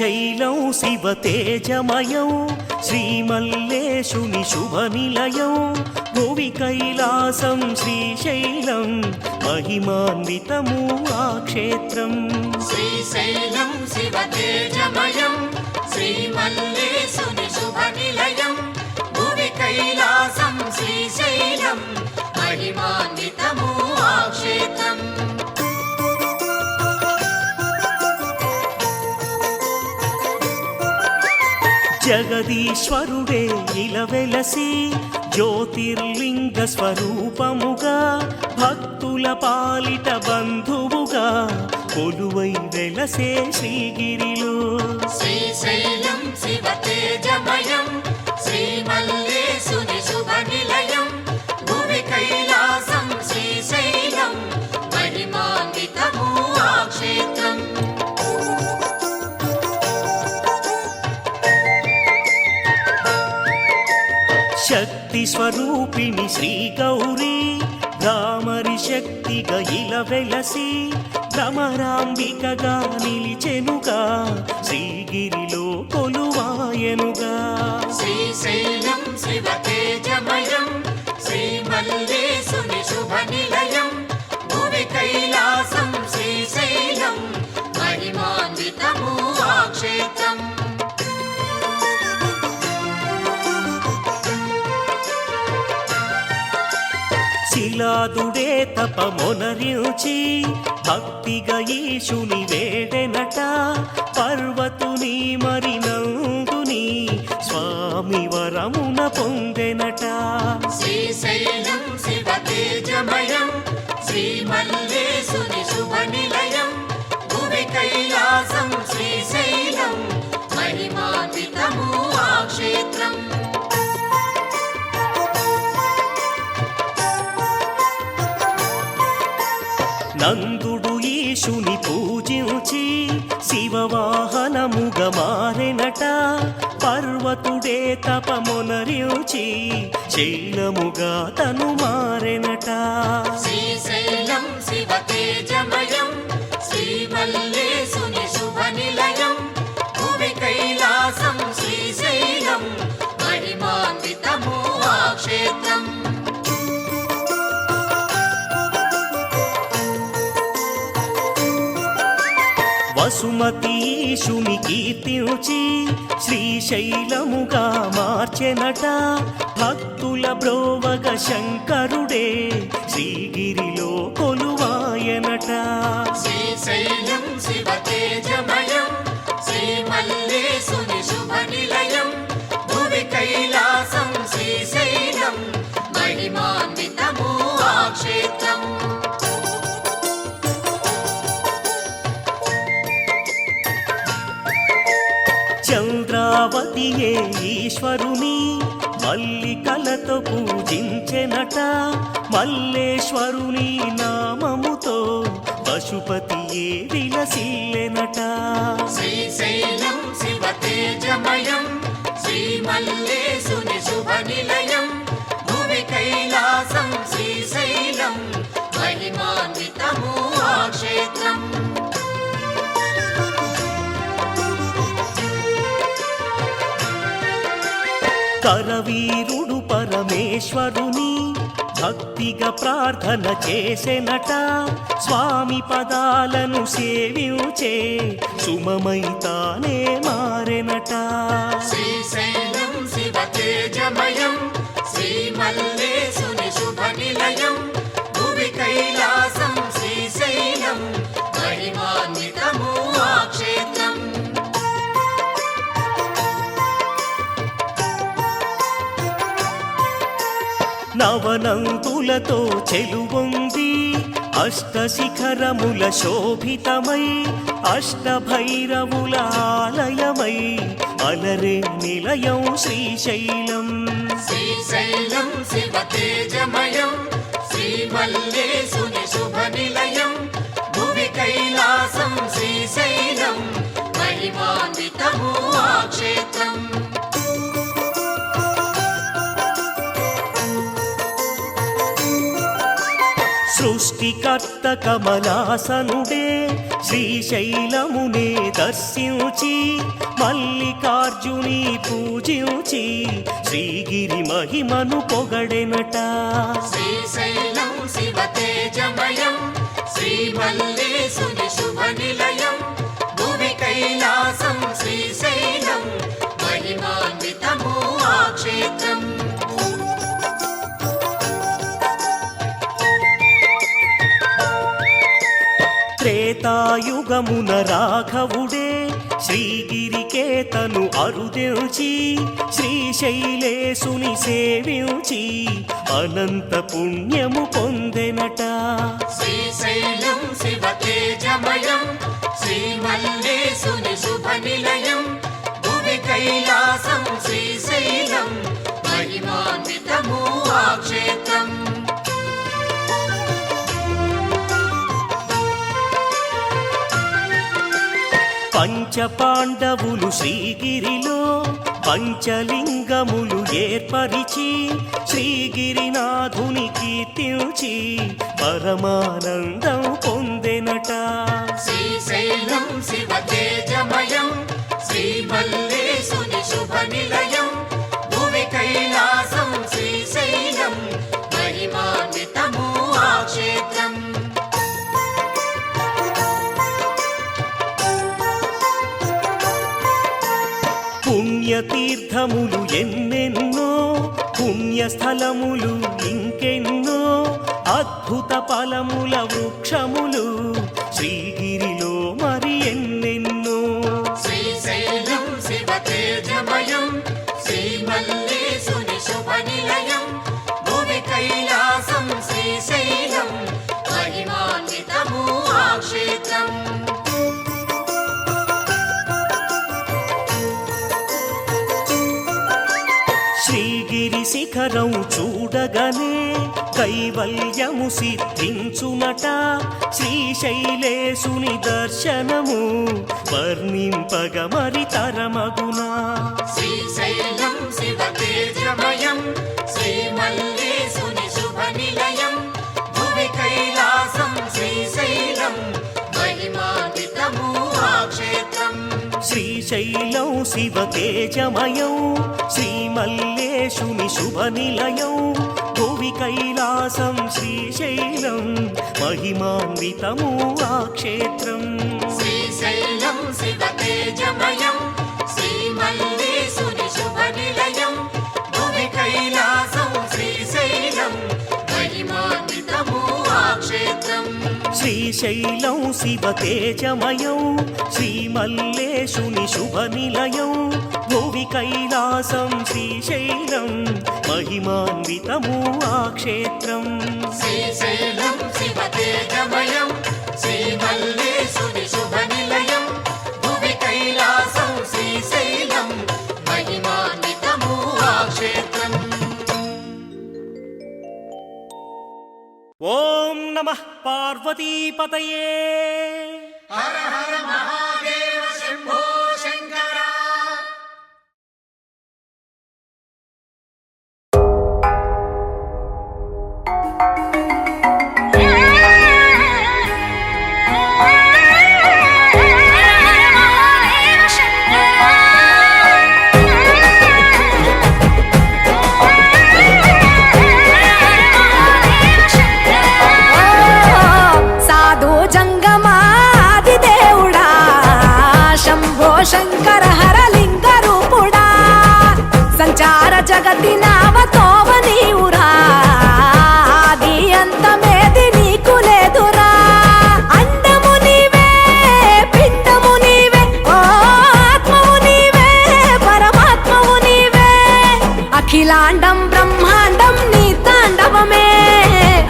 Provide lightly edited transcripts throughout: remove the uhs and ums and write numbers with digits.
శ్రీశైలం శివతేజమయం శ్రీమల్లేశుని శుభనిలయం భువి కైలాసం శ్రీశైలం మహిమాన్వితము ఆ క్షేత్రం. శ్రీశైలం శివతేజమయం శ్రీమల్లేశుని శుభనిలయం భువి కైలాసం శ్రీశైలం మహిమాన్వితము ఆ క్షేత్రం. జగదీశ్వరుడే ఇలవెలసి జ్యోతిర్లింగ స్వరూపముగా భక్తుల పాలిట బంధువుగా కొలువై వెలసే శ్రీగిరిలో. శ్రీశైలం శివతేజమయం శ్రీమల్లేశుని శుభనిలయం భువి కైలాసం శ్రీశైలం మహిమాన్వితము ఆ క్షేత్రం. శక్తి స్వరూపిణి శ్రీ గౌరీ భ్రామరి శక్తిగా ఇలవెలసి భ్రమరాంబికగా నిలిచెనుగా శ్రీగిరిలో కొలువాయనుగా. శ్రీశైలం శివతేజమయం శ్రీమల్లేశుని శుభనిలయం భువి కైలాసం శ్రీశైలం మహిమాన్వితము ఆ క్షేత్రం. శిలాదుడే తపమొనరించి భక్తిగా ఈశుని వేడెనట పర్వతుని మరినందుని స్వామి వరమున పొందెనట. శ్రీశైలం శివతేజమయం శ్రీమల్లేశుని శుభనిలయం భువి కైలాసం శ్రీశైలం మహిమాన్వితము ఆ క్షేత్రం. నందుడు ఈశుని పూజించి శివవాహనముగా మారెనట పర్వతుడే తపమొనరించి శైలముగా తను మారెనట. శ్రీశైలం శివతేజమయం శ్రీమల్లేశుని శుభనిలయం భువి కైలాసం శ్రీశైలం మహిమాన్వితము ఆ క్షేత్రం. వసుమతి ఈశుని కీర్తించి శ్రీశైలముగా మార్చెనట భక్తుల బ్రోవగ శంకరుడే శ్రీగిరిలో కొలువాయనట. శ్రీశైలం శివతేజమయం శ్రీమల్లేశుని శుభనిలయం భువి కైలాసం శ్రీశైలం మహిమాన్వితము ఆ క్షేత్రం. చంద్రావతియే ఈశ్వరుని మల్లికలతో పూజించెనట మల్లేశ్వరుని నామముతో పశుపతియే విలసిల్లెనట. శ్రీశైలం శివతేజమయం శ్రీమల్లేశుని శుభనిలయం భువి కైలాసం శ్రీశైలం మహిమాన్వితము ఆ క్షేత్రం. కరవీరుడు పరమేశ్వరుని భక్తిగా ప్రార్థన చేసెనట స్వామి పదాలను సేవించే సుమమై తానే మారెనట. శ్రీశైలం శివతేజమయం శ్రీమల్లేశుని శుభనిలయం భువి కైలాసం శ్రీశైలం మహిమాన్వితము ఆ క్షేత్రం. నవనంతులతో చెలువొంది అష్టశిఖరముల శోభితమై అష్టభైరవుల ఆలయమై అలరే నిలయం శ్రీశైలం. శ్రీశైలం శివతేజమయం శ్రీమల్లేశుని శుభనిలయం భువి కైలాసం శ్రీశైలం మహిమాన్వితము ఆ క్షేత్రం. సృష్టికర్త కమలాసనుడే శ్రీశైలమునే దర్శ దర్శించి మల్లికార్జుని పూజించి శ్రీగిరి మహిమను పొగడెనట. శ్రీశైలం శివ తేజమయం శ్రీమల్లేశుని శుభ నిలయం భువి కైలాసం శ్రీశైలం మహిమాన్వితము ఆ క్షేత్రం. త్రేతాయుగమున రాఘవుడే శ్రీగిరికేతను అరుదెంచి శ్రీశైలేశుని సేవించి అనంత పుణ్యము పొందెనట. శ్రీశైలం శివ తేజమయం శ్రీమల్లేశుని శుభ నిలయం భువి కైలాసం శ్రీశైలం మహిమాన్వితము ఆ క్షేత్రం. పంచపాండవులు శ్రీగిరిలో పంచలింగములు ఏర్పరిచి శ్రీగిరినాథుని కీర్తించి పరమానందం పొందెనట. శ్రీశైలం శివ తేజమయం శ్రీమల్లేశుని శుభ నిలయం భువి కైలాసం శ్రీశైలం మహిమాన్వితము ఆ క్షేత్రం. పుణ్యతీర్థములు ఎన్నెన్నో పుణ్యస్థలములు ఇంకెన్నో అద్భుత ఫలముల వృక్షములు శ్రీగిరిలో మరి ఎన్నెన్నో. శ్రీశైలం శివ తేజమయం శ్రీమల్లేశుని శుభ నిలయం భువి కైలాసం శ్రీశైలం మహిమాన్వితము ఆ క్షేత్రం. శ్రీగిరి శిఖరం చూడగానే కైవల్యము సిద్ధించునట. శ్రీశైలేశుని దర్శనము వర్ణింపగ మరి తరమగునా. శ్రీశైలం శివ తేజమయం శ్రీమల్లేశుని శుభ నిలయం భువి కైలాసం శ్రీశైలం మహిమాన్వితము ఆ క్షేత్రం. శ్రీశైలం శివ తేజమయం శ్రీమల్లేశుని శుభ నిలయం భువి కైలాసం శ్రీశైలం మహిమాన్వితము ఆ క్షేత్రం. శ్రీశైలం శివ తేజమయం శ్రీమల్లేశుని శుభ నిలయం భువి కైలాసం శ్రీశైలం మహిమాన్వితము ఆ క్షేత్రం. శ్రీశైలం శివ తేజమయం శ్రీమల్లేశుని శుభ నిలయం భువి కైలాసం శ్రీశైలం మహిమాన్వితము ఆ క్షేత్రం. శ్రీశైలం శివ తేజమయం శ్రీమల్లేశుని శుభ నిలయం భువి కైలాసం శ్రీశైలం మహిమాన్వితము ఆ క్షేత్రం. ఓం నమః పార్వతీపతయే. హర హర మహాదేవ శంభో శంకర. శంకర హరలింగ రూపుడా సంచార జగతి నావతోవ నీవురా ఆది అంతమేది నీకు లేదురా. అండము నీవే పిండము నీవే ఓ ఆత్మవు నీవే పరమాత్మవు నీవే అఖిలాండం బ్రహ్మాండం నీ తాండవమే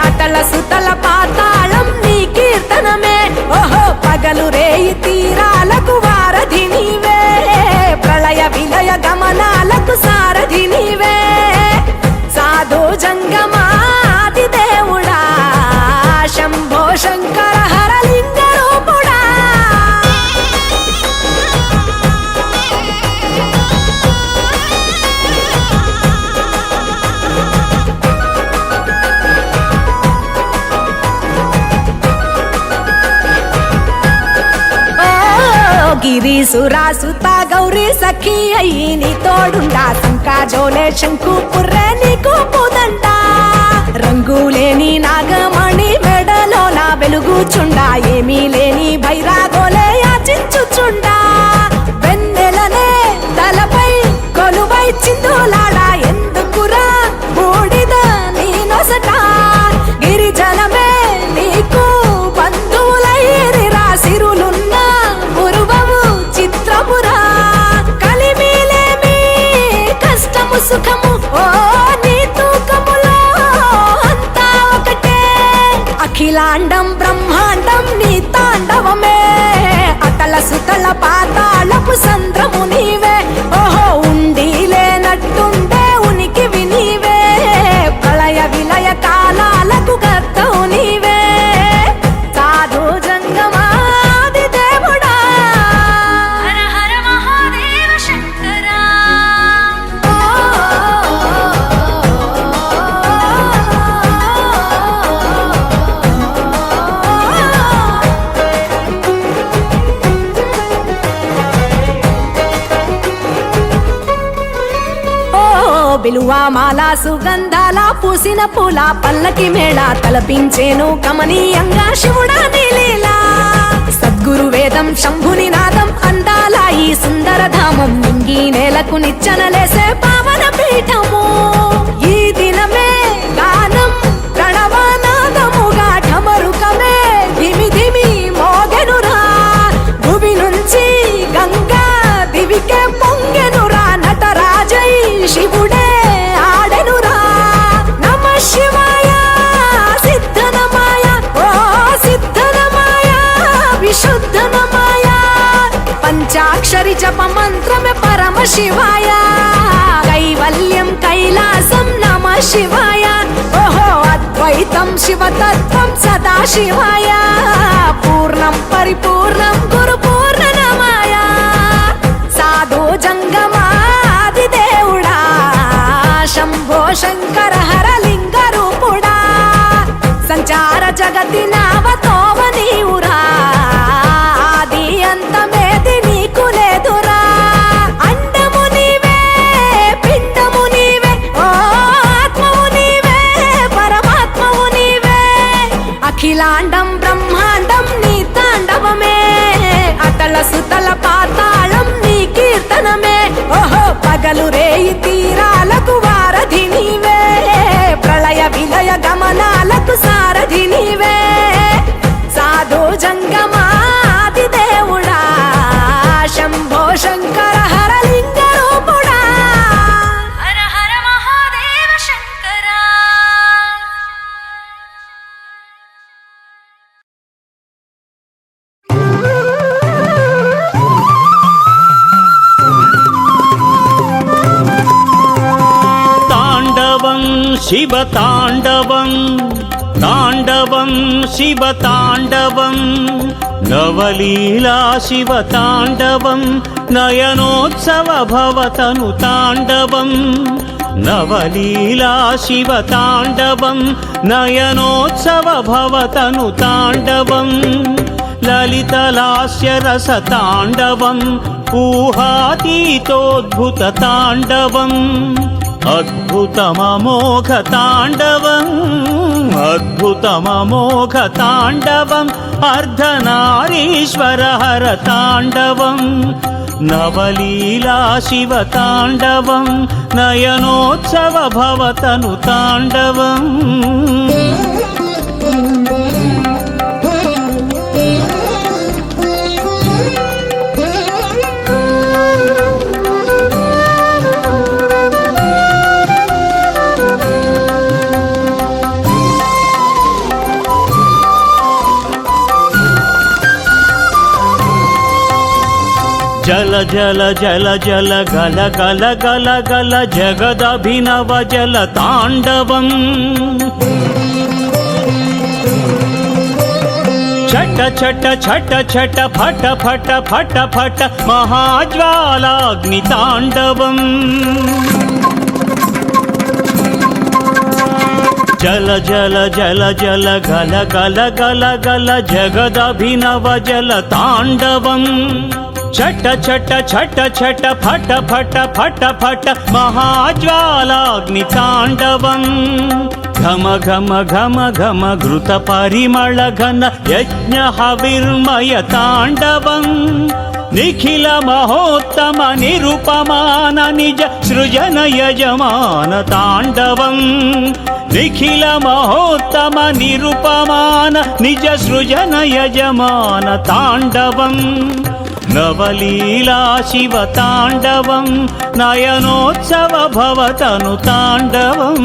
అటల సుతల పాతాళం నీ కీర్తనమే. ఓహో పగలు రేయి తీరాలకు వారధి నీవే ప్రళయ విలయ గమనాలకు సారథి నీవే. సాధు జంగమాది దేవుడా శంభో శంకర హరలింగ రూపుడా. గిరీసురాసుత గౌరీ సఖీ అయ్యి నీ తోడుండా సంకాజోలే శంకు పుర్రే నీకు పుదండ రంగులేని నాగమణి మెడలో నా వెలుగుచుండా ఏమీ లేని భైరాగోలే యాచించుచుండా వెన్నెలనే తలపై కొలువై చిందులాడా ఎందుకురా బూడిద నీ నొసట గిరిజనమే నీకు బంధువులైరిరా సిరులున్న పురువవు చిత్రపురా కలిమిలేమి కష్టము సుఖము ఓ నీ తూకములో అంతా ఒకటే అఖిలాండం బ్రహ్మాండం నీ తాండవమే అతల సుతల పాతాళపు సంద్రము నీవే ఓహో ఉండి లేనట్టుండే ఉనికివి నీవే ప్రళయ విలయ కాలాలకు కర్తవు నీవే సాధు జంగమాది దేవుడా హర హర మహాదేవ శంకరా బిలువా మాల సుగంధాల పూసిన పూల పల్లకి మేళ తలపించేను కమనీయంగా శివుడా నీలీలా సద్గురు వేదం శంభుని నాదం అందాల ఈ సుందర ధామం నింగి నేలకు నిచ్చనలేసే పావన పీఠము ఈ దినమే గానం ప్రణవనాదముగా ఢమరుకమే ధిమి ధిమి మోగెనురా భూమి నుంచి గంగా దివికే పొంగెనురా నటరాజై శివుడే ఆడెనురా నమ శివాయ సిద్ధనమాయ ఓ సిద్ధనమాయ విశుద్ధనమాయ పంచాక్షరి జప మంత్రమే పరమ శివాయ కైవల్యం కైలాసం నమ శివాయ ఓహో అద్వైతం శివతత్వం సదా శివాయ పూర్ణం పరిపూర్ణం గురు పూర్ణనమాయ సాధు జంగమాది దేవుడా శంభో శంకర హర లింగ రూపుడా సంచార జగతి నావతోవ నీవురా ఆది అంతమేది నీకు లేదురా అండము నీవే పిండము నీవే ఓ ఆత్మవు నీవే పరమాత్మవు నీవే అఖిలాండం బ్రహ్మాండం నీ తాండవమే అతల సుతల పాతాళం నీ కీర్తనమే ఓహో పగలు రేయి తీరాలకు వారధి నీవే ప్రళయ విలయ గమనాలకు సారథి నీవే సాధు జంగమాది దేవుడా శంభో శంకర హర లింగ రూపుడా హర హర మహాదేవ శంకరా తాండవం శివ తాండవం తాండవం శివ తాండవం నవలీలా శివ తాండవం నయనోత్సవ భవతను తాండవం నవలీలా శివ తాండవం నయనోత్సవ భవతను తాండవం లలితలాస్య రస తాండవం ఊహాతీతోద్భుత తాండవం అద్భుతమమోఘ తాండవం అద్భుతమమోఘ తాండవం అర్ధనారీశ్వర హర తాండవం నవలీలా శివ తాండవం నయనోత్సవ భవతను తాండవం జల జల జల జల గల గల గల గల జగదభినవ జల తాండవం చట చట చట చట ఫట ఫట ఫట ఫట మహాజ్వాలాగ్ని తాండవం జల జల జల జల గల గల గల గల జగదభినవ జల తాండవం చట చట చట చట ఫట ఫట ఫట ఫట మహాజ్వాలాగ్ని తాండవం ఘమ ఘమ ఘమ ఘమ ఘృత పరిమళ ఘన యజ్ఞ హవిర్మయ తాండవం నిఖిల మహోత్తమ నిరుపమాన నిజ సృజన యజమాన తాండవం నిఖిల మహోత్తమ నిరుపమాన నిజ సృజన యజమాన తాండవం నవలీలా శివ తాండవం నయనోత్సవ భవతను తాండవం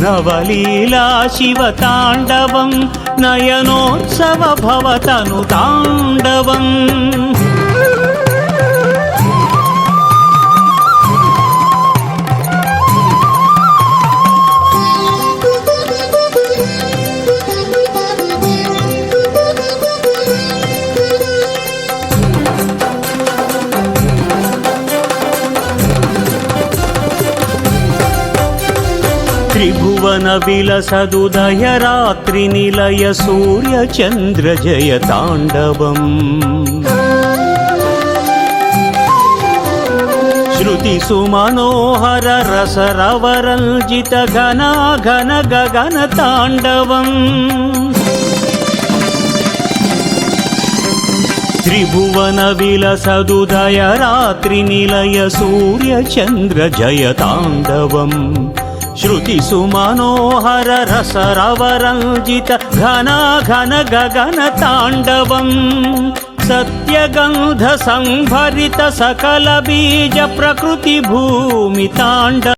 నవలీలా శివ తాండవం నయనోత్సవ భవతను తాండవం త్రిభువన విలసదుదయ రాత్రి నిలయ సూర్య చంద్ర జయ తాండవం శృతి సుమనోహర రసరవరంజిత ఘన ఘన గగన తాండవం త్రిభువన విలసదుదయ రాత్రి నిలయ సూర్య చంద్ర జయ తాండవం శృతి సుమనోహర రసరవరంజిత ఘన ఘన గగన తాండవం సత్యగంధ సంభరిత సకల బీజ ప్రకృతి భూమి తాండ